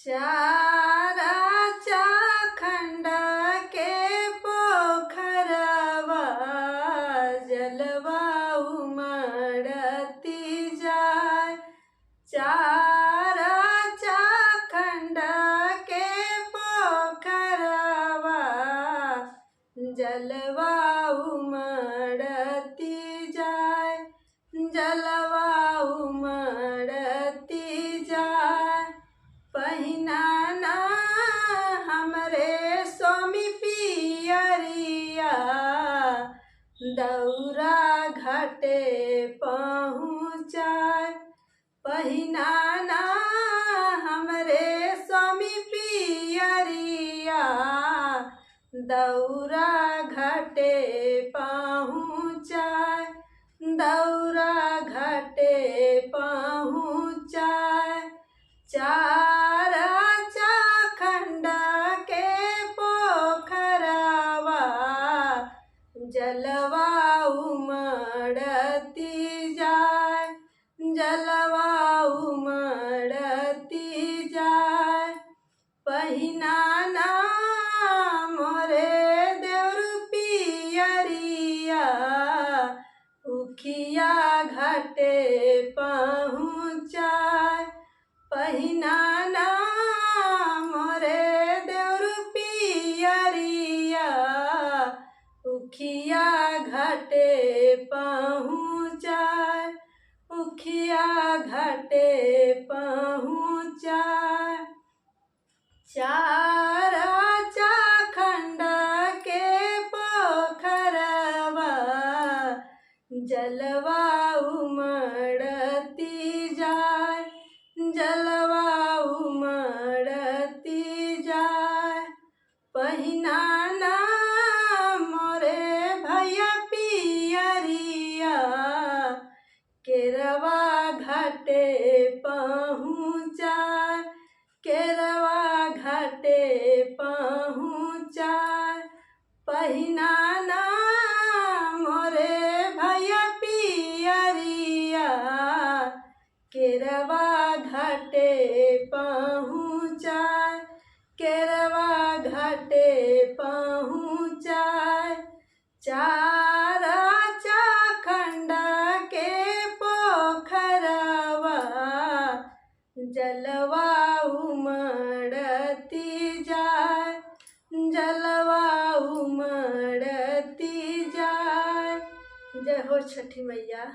चारा चाखंड के पोखरवा जलवा उमड़ती जाए। चारा चाखंड के पोखरवा जलवा उमड़ती जाए। जलवा उमड़ती जाए। पहिना ना हमरे स्वामी पियरिया दौरा घाटे पहुँचाए। पहिना ना हमरे स्वामी पियरिया दौरा घाटे पहुँचाए। दौरा घाटे पहुँचाए। चारा चाखंड के पोखरवा जलवा उमड़ती जाए। जलवा उमड़ती जाए। पहिना ना मोरे देवर पियरिया उखिया घाटे पहुँचाए। पहिना ना मोरे देवर पियरिया उखिया घाटे पहुँचाए। उखिया घाटे पहुँचाए। चारा चाखंड के पोखरवा जलवा उमड़ती जाए। जलवा उमड़ती जाए। पहिना ना मोरे भैया पियरिया केरवा घाटे पहुँचाए। केरवा घाटे पहुँचाए। पहिना ना मोरे भैया पियरिया केरवा घाटे पहुँचाए। केरवा घाटे पहुँचाए। चारा चाखंड के पोखरवा जलवा उमड़ती जाए। जलवा उमड़ती जाए। जय हो छठी मैया।